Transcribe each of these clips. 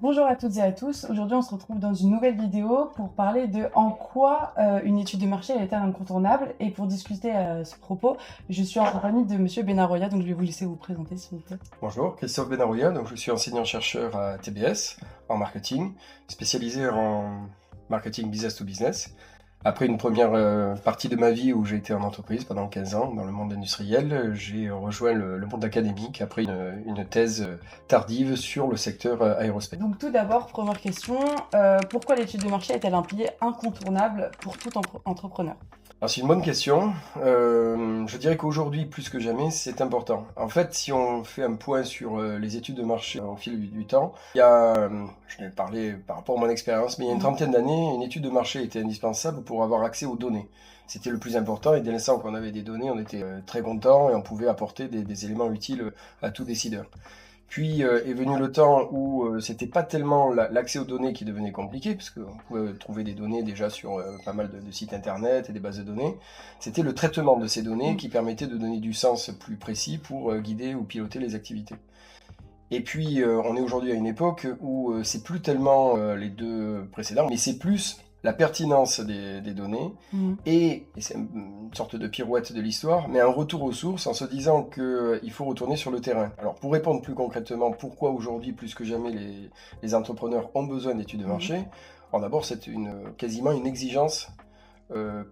Bonjour à toutes et à tous. Aujourd'hui, on se retrouve dans une nouvelle vidéo pour parler de en quoi une étude de marché est incontournable. Et pour discuter à ce propos, je suis en compagnie de Monsieur Benaroya, donc je vais vous laisser vous présenter s'il vous plaît. Bonjour, Christophe Benarouya, donc je suis enseignant-chercheur à TBS en marketing, spécialisé en marketing business to business. Après une première partie de ma vie où j'ai été en entreprise pendant 15 ans dans le monde industriel, j'ai rejoint le monde académique après une thèse tardive sur le secteur aérospace. Donc tout d'abord, première question, pourquoi l'étude de marché est-elle un pilier incontournable pour tout entrepreneur? Alors c'est une bonne question. Je dirais qu'aujourd'hui, plus que jamais, c'est important. En fait, si on fait un point sur les études de marché au fil du temps, il y a, je vais parler par rapport à mon expérience, mais il y a une trentaine d'années, une étude de marché était indispensable pour avoir accès aux données. C'était le plus important et dès l'instant qu'on avait des données, on était très content et on pouvait apporter des éléments utiles à tout décideur. Puis est venu le temps où c'était pas tellement l'accès aux données qui devenait compliqué, parce qu'on pouvait trouver des données déjà sur pas mal de sites internet et des bases de données. C'était le traitement de ces données qui permettait de donner du sens plus précis pour guider ou piloter les activités. Et puis on est aujourd'hui à une époque où c'est plus tellement les deux précédents, mais c'est plus la pertinence des données et c'est une sorte de pirouette de l'histoire, mais un retour aux sources en se disant qu'il faut retourner sur le terrain. Alors pour répondre plus concrètement pourquoi aujourd'hui plus que jamais les entrepreneurs ont besoin d'études de marché, alors d'abord c'est quasiment une exigence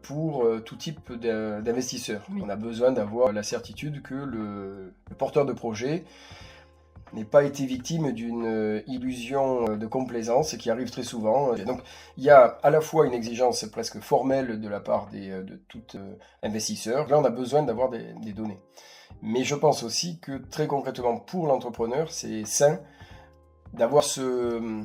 pour tout type d'investisseurs. On a besoin d'avoir la certitude que le porteur de projet n'ait pas été victime d'une illusion de complaisance qui arrive très souvent. Et donc, il y a à la fois une exigence presque formelle de la part de tout investisseur. Là, on a besoin d'avoir des données. Mais je pense aussi que très concrètement, pour l'entrepreneur, c'est sain d'avoir ce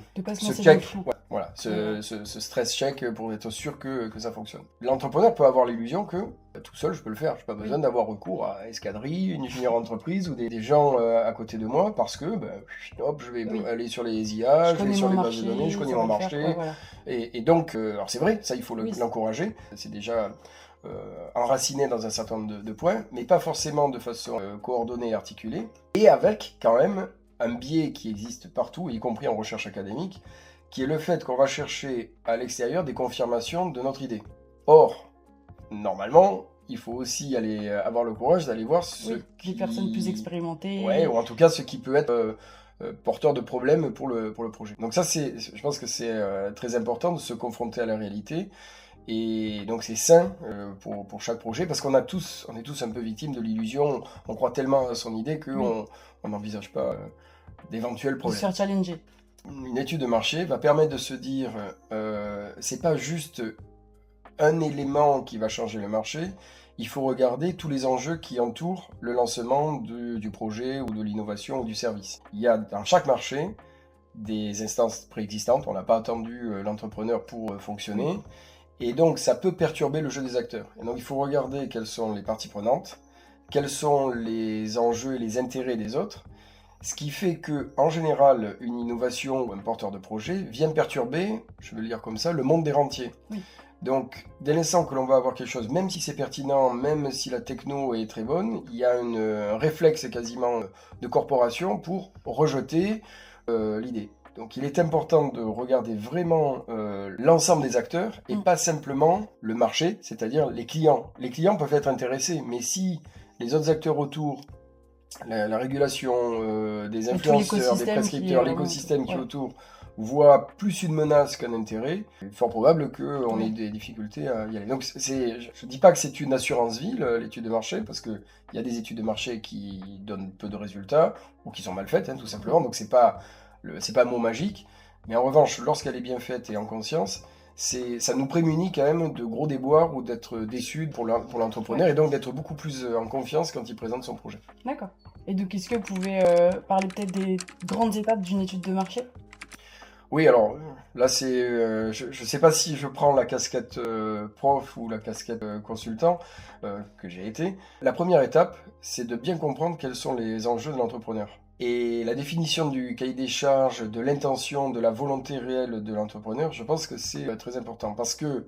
check, voilà, ce stress check pour être sûr que ça fonctionne. L'entrepreneur peut avoir l'illusion que tout seul je peux le faire, je n'ai pas besoin d'avoir recours à escadrille, une junior entreprise ou des gens à côté de moi parce que hop, je vais aller sur les IA, je vais sur les bases de données, je connais mon marché. Et donc, alors c'est vrai, ça il faut l'encourager, c'est déjà enraciné dans un certain nombre de points, mais pas forcément de façon coordonnée et articulée, et avec quand même un biais qui existe partout, y compris en recherche académique, qui est le fait qu'on va chercher à l'extérieur des confirmations de notre idée. Or, normalement, il faut aussi aller avoir le courage d'aller voir les personnes plus expérimentées. Ouais, ou en tout cas ce qui peut être porteur de problèmes pour le projet. Donc ça, je pense que c'est très important de se confronter à la réalité. Et donc c'est sain pour chaque projet parce on est tous un peu victimes de l'illusion. On croit tellement à son idée qu'on n'envisage pas d'éventuels problèmes. De se faire challenger. Une étude de marché va permettre de se dire c'est pas juste un élément qui va changer le marché, il faut regarder tous les enjeux qui entourent le lancement du projet ou de l'innovation ou du service. Il y a dans chaque marché des instances préexistantes, on n'a pas attendu l'entrepreneur pour fonctionner. Et donc, ça peut perturber le jeu des acteurs. Et donc, il faut regarder quelles sont les parties prenantes, quels sont les enjeux et les intérêts des autres, ce qui fait que, en général, une innovation ou un porteur de projet vient perturber, je vais le dire comme ça, le monde des rentiers. Donc, dès l'instant que l'on va avoir quelque chose, même si c'est pertinent, même si la techno est très bonne, il y a un réflexe quasiment de corporation pour rejeter l'idée. Donc il est important de regarder vraiment l'ensemble des acteurs et pas simplement le marché, c'est-à-dire les clients. Les clients peuvent être intéressés, mais si les autres acteurs autour, la régulation, des influenceurs, des prescripteurs, l'écosystème qui est autour, voit plus une menace qu'un intérêt, il est fort probable qu'on ait des difficultés à y aller. Donc je ne dis pas que c'est une assurance vie, l'étude de marché, parce qu'il y a des études de marché qui donnent peu de résultats ou qui sont mal faites, tout simplement. Donc c'est pas un mot magique, mais en revanche, lorsqu'elle est bien faite et en conscience, ça nous prémunit quand même de gros déboires ou d'être déçus pour l'entrepreneur et donc d'être beaucoup plus en confiance quand il présente son projet. D'accord. Et donc, est-ce que vous pouvez parler peut-être des grandes étapes d'une étude de marché ? Oui, alors là, je ne sais pas si je prends la casquette prof ou la casquette consultant que j'ai été. La première étape, c'est de bien comprendre quels sont les enjeux de l'entrepreneur. Et la définition du cahier des charges, de l'intention, de la volonté réelle de l'entrepreneur, je pense que c'est très important parce que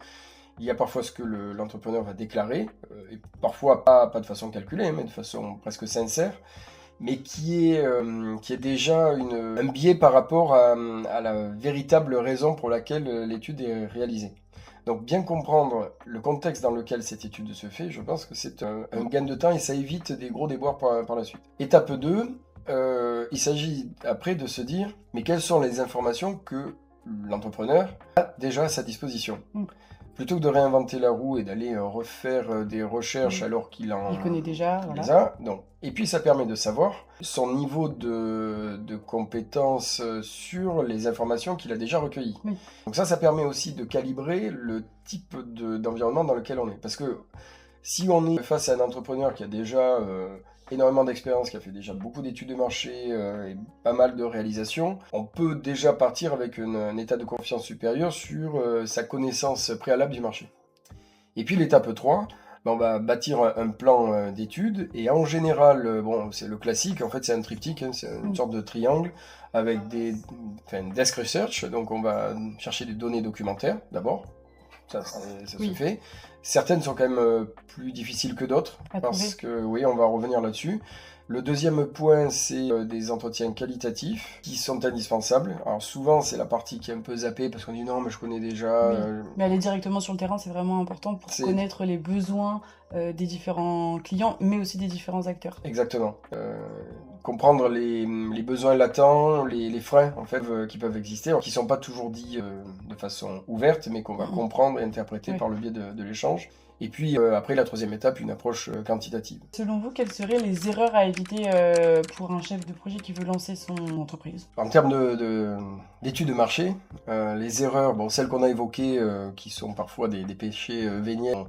il y a parfois ce que l'entrepreneur va déclarer, et parfois pas de façon calculée, mais de façon presque sincère. mais qui est déjà un biais par rapport à la véritable raison pour laquelle l'étude est réalisée. Donc bien comprendre le contexte dans lequel cette étude se fait, je pense que c'est un gain de temps et ça évite des gros déboires par la suite. Étape 2, il s'agit après de se dire, mais quelles sont les informations que l'entrepreneur a déjà à sa disposition. Plutôt que de réinventer la roue et d'aller refaire des recherches alors qu'il Il connaît déjà, les voilà. a. Donc. Et puis ça permet de savoir son niveau de compétence sur les informations qu'il a déjà recueillies. Oui. Donc ça permet aussi de calibrer le type d'environnement dans lequel on est. Parce que si on est face à un entrepreneur qui a déjà énormément d'expérience, qui a fait déjà beaucoup d'études de marché et pas mal de réalisations, on peut déjà partir avec un état de confiance supérieur sur sa connaissance préalable du marché. Et puis l'étape 3, on va bâtir un plan d'études et en général, bon, c'est le classique, en fait c'est un triptyque, hein, c'est une sorte de triangle avec desk research, donc on va chercher des données documentaires d'abord. Ça se fait. Certaines sont quand même plus difficiles que d'autres, parce que oui, on va revenir là-dessus. Le deuxième point, c'est des entretiens qualitatifs qui sont indispensables. Alors souvent, c'est la partie qui est un peu zappée parce qu'on dit non, mais je connais déjà. Mais aller directement sur le terrain, c'est vraiment important pour connaître les besoins des différents clients, mais aussi des différents acteurs. Exactement. Comprendre les besoins latents, les freins en fait qui peuvent exister, alors qui ne sont pas toujours dits de façon ouverte, mais qu'on va comprendre et interpréter par le biais de l'échange. Et puis après la troisième étape, une approche quantitative. Selon vous, quelles seraient les erreurs à éviter pour un chef de projet qui veut lancer son entreprise? En termes d'études de marché, les erreurs, bon, celles qu'on a évoquées, qui sont parfois des péchés véniels,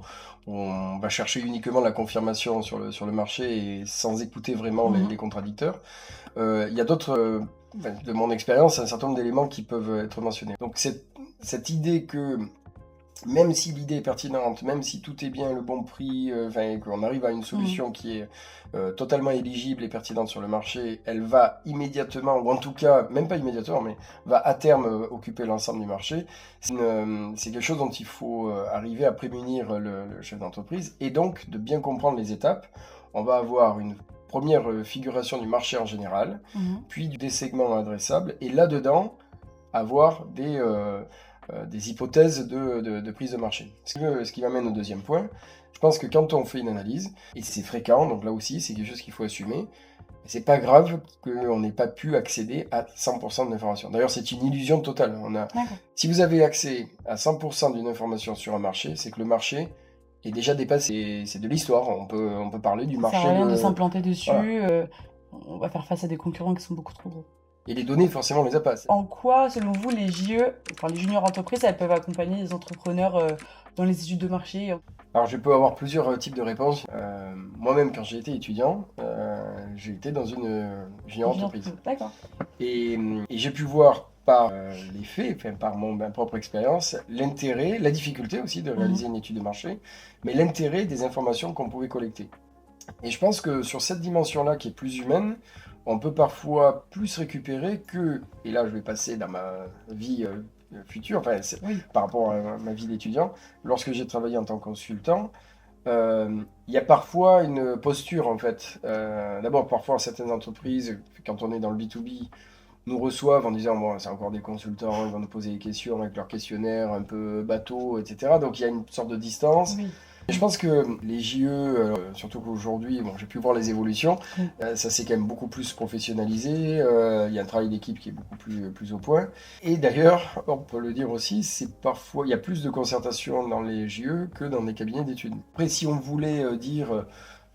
on va chercher uniquement la confirmation sur le marché et sans écouter vraiment les contradicteurs. Il y a d'autres, de mon expérience, un certain nombre d'éléments qui peuvent être mentionnés. Donc cette idée que même si l'idée est pertinente, même si tout est bien, le bon prix, qu'on arrive à une solution qui est totalement éligible et pertinente sur le marché, elle va immédiatement, ou en tout cas, même pas immédiatement, mais va à terme occuper l'ensemble du marché. C'est quelque chose dont il faut arriver à prémunir le chef d'entreprise et donc de bien comprendre les étapes. On va avoir une première figuration du marché en général, puis des segments adressables, et là-dedans, avoir des hypothèses de prise de marché. Ce qui m'amène au deuxième point. Je pense que quand on fait une analyse, et c'est fréquent, donc là aussi c'est quelque chose qu'il faut assumer, c'est pas grave qu'on n'ait pas pu accéder à 100% de l'information. D'ailleurs c'est une illusion totale. Si vous avez accès à 100% d'une information sur un marché, c'est que le marché est déjà dépassé. C'est de l'histoire, on peut parler du marché. Ça sert à rien de s'implanter dessus, voilà. On va faire face à des concurrents qui sont beaucoup trop gros. Et les données, forcément, on les a pas. En quoi, selon vous, les JE, enfin les juniors entreprises, elles peuvent accompagner les entrepreneurs dans les études de marché? Alors, je peux avoir plusieurs types de réponses. Moi-même, quand j'ai été étudiant, j'ai été dans une junior entreprise. D'accord. Et j'ai pu voir par les faits, par ma propre expérience, l'intérêt, la difficulté aussi de réaliser une étude de marché, mais l'intérêt des informations qu'on pouvait collecter. Et je pense que sur cette dimension-là, qui est plus humaine, on peut parfois plus récupérer que, et là je vais passer dans ma vie future, par rapport à ma vie d'étudiant, lorsque j'ai travaillé en tant que consultant, il y a parfois une posture en fait. D'abord, parfois certaines entreprises, quand on est dans le B2B, nous reçoivent en disant bon, c'est encore des consultants, ils vont nous poser des questions avec leur questionnaire un peu bateau, etc. Donc il y a une sorte de distance. Je pense que les JE, surtout qu'aujourd'hui, bon, j'ai pu voir les évolutions, ça s'est quand même beaucoup plus professionnalisé, il y a un travail d'équipe qui est beaucoup plus au point. Et d'ailleurs, on peut le dire aussi, il y a plus de concertation dans les JE que dans les cabinets d'études. Après, si on voulait dire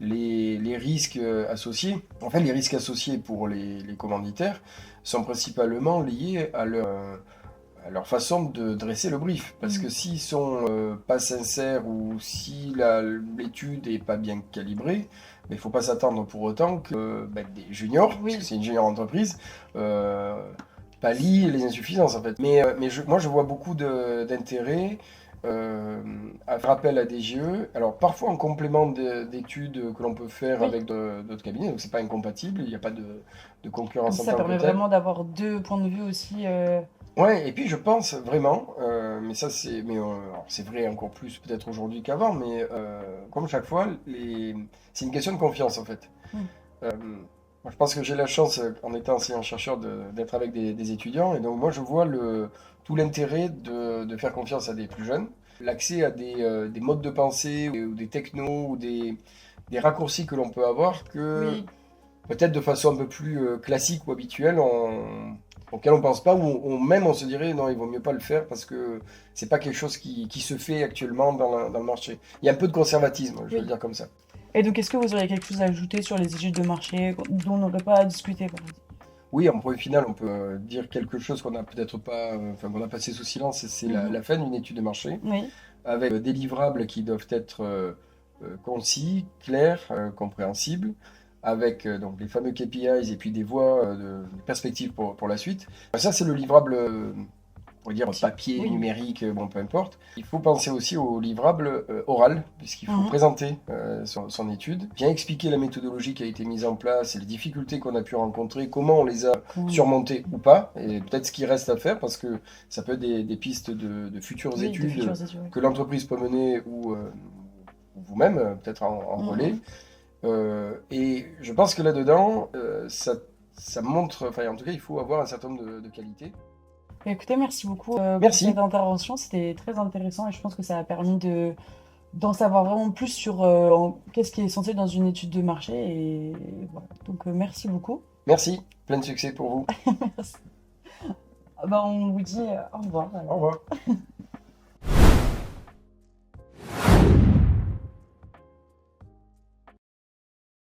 les risques associés, en fait, les risques associés pour les commanditaires sont principalement liés à leur façon de dresser le brief. Parce que s'ils sont pas sincères ou si l'étude est pas bien calibrée, il ne faut pas s'attendre pour autant que des juniors, parce que c'est une junior entreprise, pallient les insuffisances en fait. Mais moi je vois beaucoup d'intérêt à faire appel à des GE, alors parfois en complément d'études que l'on peut faire avec d'autres cabinets, donc c'est pas incompatible, il n'y a pas de concurrence en tant que telle. Ça permet vraiment d'avoir deux points de vue aussi. Ouais, et puis je pense vraiment, mais ça c'est vrai encore plus peut-être aujourd'hui qu'avant, mais comme chaque fois, c'est une question de confiance en fait. Moi, je pense que j'ai la chance, en étant enseignant-chercheur, d'être avec des étudiants. Et donc, moi, je vois tout l'intérêt de faire confiance à des plus jeunes. L'accès à des modes de pensée ou des technos ou des raccourcis que l'on peut avoir que Oui, peut-être de façon un peu plus classique ou habituelle, auquel on pense pas, ou même on se dirait non, il vaut mieux pas le faire parce que c'est pas quelque chose qui se fait actuellement dans le marché. Il y a un peu de conservatisme, je vais le oui. dire comme ça. Et donc, est-ce que vous auriez quelque chose à ajouter sur les études de marché dont on n'aurait pas à discuter, par exemple? Oui, en point final, on peut dire quelque chose qu'on n'a peut-être pas, enfin qu'on a passé sous silence, c'est Mhm. la fin d'une étude de marché, Oui. avec des livrables qui doivent être concis, clairs, compréhensibles, avec donc les fameux KPIs et puis des voies, des perspectives pour la suite. Ça, c'est le livrable, on va dire papier, Oui. numérique, bon, peu importe. Il faut penser aussi au livrable oral, puisqu'il faut Mhm. présenter son étude, bien expliquer la méthodologie qui a été mise en place et les difficultés qu'on a pu rencontrer, comment on les a Comment- surmontées ou pas, et peut-être ce qui reste à faire, parce que ça peut être des pistes de futures Oui, de études futures études. Oui. que l'entreprise peut mener ou vous-même, peut-être en relais. Mhm. Et je pense que là-dedans, ça montre, enfin en tout cas, il faut avoir un certain nombre de qualités. Écoutez, merci beaucoup pour cette Merci. intervention. C'était très intéressant et je pense que ça a permis d'en savoir vraiment plus sur qu'est-ce qui est essentiel dans une étude de marché. Et voilà. Donc, merci beaucoup. Merci, plein de succès pour vous. Merci. Ah bah, on vous dit au revoir. Au revoir.